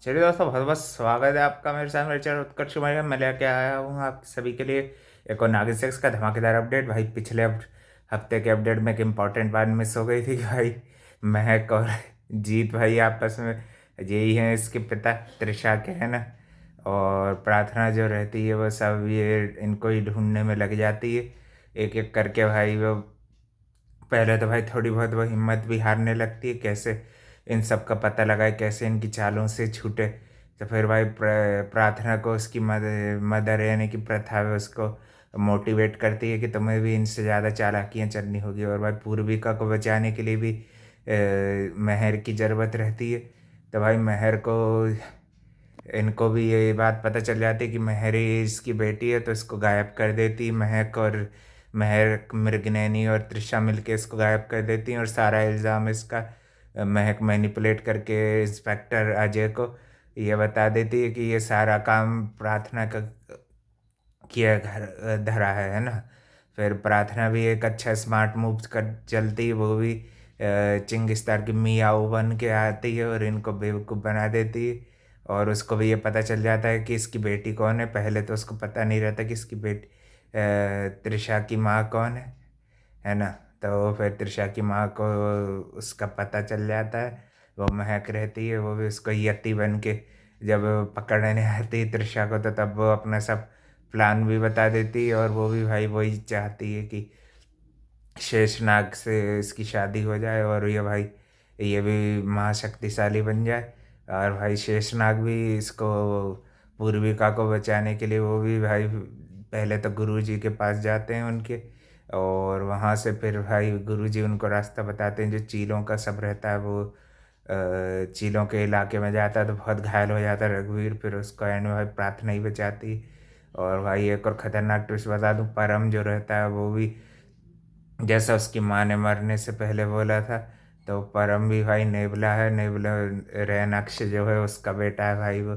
चलिए दोस्तों, बहुत बहुत स्वागत है आपका मेरे साथ। मेरे चैनल उत्कर्ष कुमार में मैं लेके आया हूँ आप सभी के लिए एक और नागिन सेक्स का धमाकेदार अपडेट। भाई पिछले हफ्ते के अपडेट में एक इम्पॉर्टेंट बात मिस हो गई थी कि भाई महक और जीत भाई आपस में यही हैं इसके पिता त्रिशा के, है ना। और प्रार्थना जो रहती है वो सब ये इनको ही ढूंढने में लग जाती है एक एक करके। भाई वो पहले तो भाई थोड़ी बहुत वो हिम्मत भी हारने लगती है, कैसे इन सब का पता लगाए, कैसे इनकी चालों से छूटे। तो फिर भाई प्रार्थना को उसकी मदर यानी कि प्रथा है उसको मोटिवेट करती है कि तुम्हें भी इनसे ज़्यादा चालाकियाँ चलनी होगी। और भाई पूर्विका को बचाने के लिए भी महर की ज़रूरत रहती है। तो भाई महर को इनको भी ये बात पता चल जाती है कि महर ही इसकी बेटी है, तो इसको गायब कर देती है महक। और महक, मृगनयनी और त्रिशा मिलके इसको गायब कर देती हैं और सारा इल्ज़ाम इसका महक मैनिपुलेट करके इंस्पेक्टर अजय को ये बता देती है कि ये सारा काम प्रार्थना का किया घर धरा है ना। फिर प्रार्थना भी एक अच्छा स्मार्ट मूव कर चलती है, वो भी चिंगिस्तान की मियाओ बन के आती है और इनको बेवकूफ़ बना देती है। और उसको भी ये पता चल जाता है कि इसकी बेटी कौन है। पहले तो उसको पता नहीं रहता कि इसकी बेटी त्रिशा की माँ कौन है ना। तो फिर त्रिशा की माँ को उसका पता चल जाता है। वो महक रहती है, वो भी उसको यति बन के जब पकड़ने आती है त्रिशा को, तो तब वो अपना सब प्लान भी बता देती है। और वो भी भाई वही चाहती है कि शेषनाग से इसकी शादी हो जाए और ये भाई ये भी महाशक्तिशाली बन जाए। और भाई शेषनाग भी इसको पूर्विका को बचाने के लिए वो भी भाई पहले तो गुरु जी के पास जाते हैं उनके। और वहाँ से फिर भाई गुरु जी उनको रास्ता बताते हैं जो चीलों का सब रहता है। वो चीलों के इलाके में जाता है तो बहुत घायल हो जाता है रघुवीर, फिर उसको एंड में भाई प्रार्थना ही बचाती। और भाई एक और ख़तरनाक ट्विस्ट बता दूं, परम जो रहता है वो भी जैसा उसकी माँ ने मरने से पहले बोला था, तो परम भी भाई नेबला है। नेबला रैनाक्ष जो है उसका बेटा है भाई। वो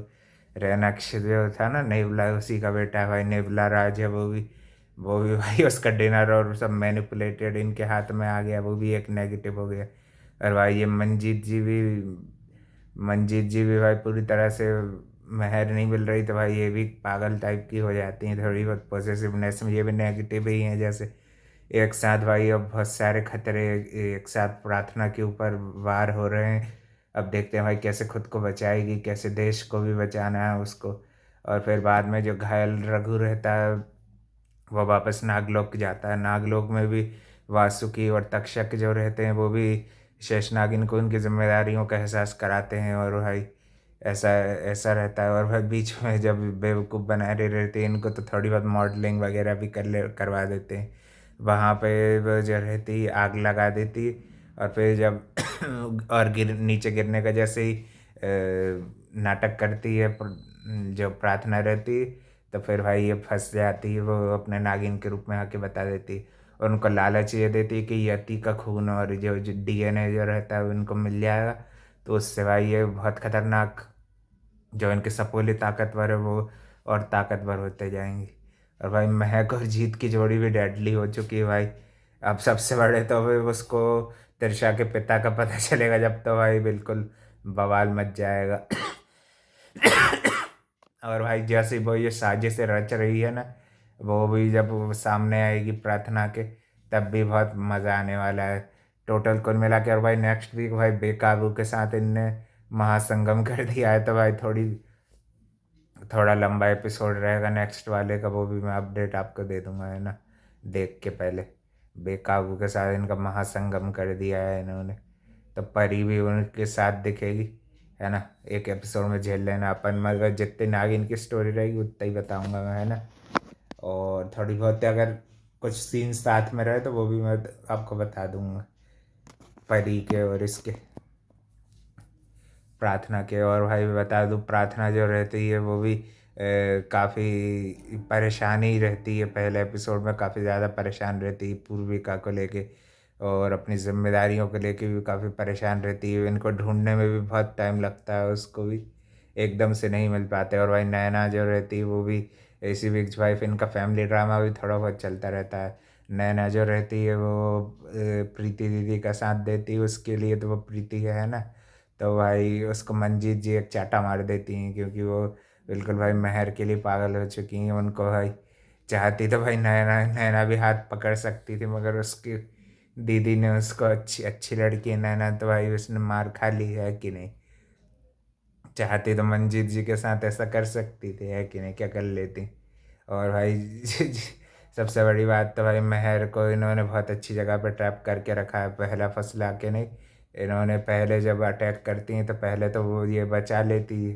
रैनाक्ष जो था ना नेबला, उसी का बेटा है भाई। नेबला राज है वो भी भाई उसका डिनर और सब मैनिपुलेटेड इनके हाथ में आ गया, वो भी एक नेगेटिव हो गया। और भाई ये मंजीत जी भी भाई पूरी तरह से महर नहीं मिल रही, तो भाई ये भी पागल टाइप की हो जाती हैं थोड़ी बहुत। पॉसेसिवनेस में ये भी नेगेटिव ही हैं जैसे। एक साथ भाई अब बहुत सारे खतरे एक साथ प्रार्थना के ऊपर वार हो रहे हैं। अब देखते हैं भाई कैसे खुद को बचाएगी, कैसे देश को भी बचाना है उसको। और फिर बाद में जो घायल रघु रहता है वो वापस नागलोक जाता है। नागलोक में भी वासुकी और तक्षक जो रहते हैं वो भी शेषनाग इनको उनकी जिम्मेदारियों का एहसास कराते हैं। और भाई ऐसा ऐसा रहता है। और भाई बीच में जब बेवकूफ़ बना रहे रहते हैं इनको, तो थोड़ी बहुत मॉडलिंग वगैरह भी करवा देते हैं। वहाँ पे वो जो रहती है आग लगा देती है। और फिर जब और नीचे गिरने का जैसे ही नाटक करती है जो प्रार्थना रहती है, तो फिर भाई ये फंस जाती है। वो अपने नागिन के रूप में आके बता देती है और उनको लालच ये देती है कि यति का खून और जो डीएनए जो रहता है उनको मिल जाएगा। तो उससे भाई ये बहुत खतरनाक जो इनके सपोले ताकतवर है वो और ताकतवर होते जाएंगे। और भाई महक और जीत की जोड़ी भी डेडली हो चुकी है भाई। अब सबसे बड़े तो भाई उसको त्रिशा के पिता का पता चलेगा जब, तो भाई बिल्कुल बवाल मच जाएगा। और भाई जैसे वो ये साजिशें रच रही है ना, वो भी जब वो सामने आएगी प्रार्थना के, तब भी बहुत मज़ा आने वाला है। टोटल कुल मिला के। और भाई नेक्स्ट वीक भाई बेकाबू के साथ इनने महासंगम कर दिया है, तो भाई थोड़ा लंबा एपिसोड रहेगा नेक्स्ट वाले का, वो भी मैं अपडेट आपको दे दूंगा, है ना। देख के पहले बेकाबू के साथ इनका महासंगम कर दिया है इन्होंने, तो परी भी उनके साथ दिखेगी, है ना। एक एपिसोड में झेल लेना अपन, मगर जितनी नागिन की स्टोरी रहेगी उतना ही बताऊंगा मैं, है ना। और थोड़ी बहुत अगर कुछ सीन साथ में रहे तो वो भी मैं आपको बता दूंगा, परी के और इसके प्रार्थना के। और भाई बता दूं प्रार्थना जो रहती है वो भी काफ़ी परेशानी रहती है। पहले एपिसोड में काफ़ी ज़्यादा परेशान रहती है पूर्विका को लेके, और अपनी जिम्मेदारियों को लेके भी काफ़ी परेशान रहती है। इनको ढूंढने में भी बहुत टाइम लगता है, उसको भी एकदम से नहीं मिल पाते। और भाई नैना जो रहती है वो भी ऐसी बिग वाइफ, इनका फैमिली ड्रामा भी थोड़ा बहुत चलता रहता है। नैना जो रहती है वो प्रीति दीदी का साथ देती है उसके लिए, तो वो प्रीति है ना। तो भाई उसको मंजीत जी एक चाटा मार देती हैं, क्योंकि वो बिल्कुल भाई महर के लिए पागल हो चुकी हैं। उनको भाई चाहती तो भाई नैना नैना भी हाथ पकड़ सकती थी, मगर उसकी दीदी ने उसको, अच्छी अच्छी लड़की है नैना, तो भाई उसने मार खा ली है कि नहीं। चाहती तो मंजीत जी के साथ ऐसा कर सकती थी, है कि नहीं, क्या कर लेती। और भाई सबसे बड़ी बात तो भाई महर को इन्होंने बहुत अच्छी जगह पे ट्रैप करके रखा है, पहला फंसला के नहीं। इन्होंने पहले जब अटैक करती हैं तो पहले तो वो ये बचा लेती,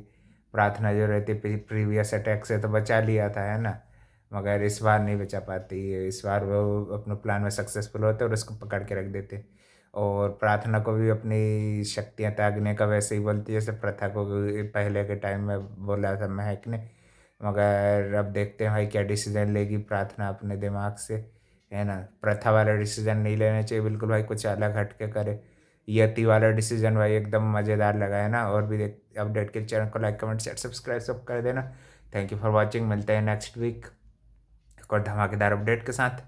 प्रार्थना जो रहती प्रीवियस अटैक से तो बचा लिया था, है ना। मगर इस बार नहीं बचा पाती, इस बार वो अपने प्लान में सक्सेसफुल होते और उसको पकड़ के रख देते। और प्रार्थना को भी अपनी शक्तियाँ त्यागने का वैसे ही बोलती है जैसे प्रथा को पहले के टाइम में बोला था महक ने। मगर अब देखते हैं भाई क्या डिसीजन लेगी प्रार्थना अपने दिमाग से, है ना। प्रथा वाला डिसीजन नहीं लेना चाहिए बिल्कुल भाई, कुछ अलग हटके करे। यति वाला डिसीजन भाई एकदम मज़ेदार लगा, है ना। और भी देख अपडेट के चैनल को लाइक कमेंट शेयर सब्सक्राइब सब कर देना। थैंक यू फॉर वॉचिंग, मिलते हैं नेक्स्ट वीक एक और धमाकेदार अपडेट के साथ।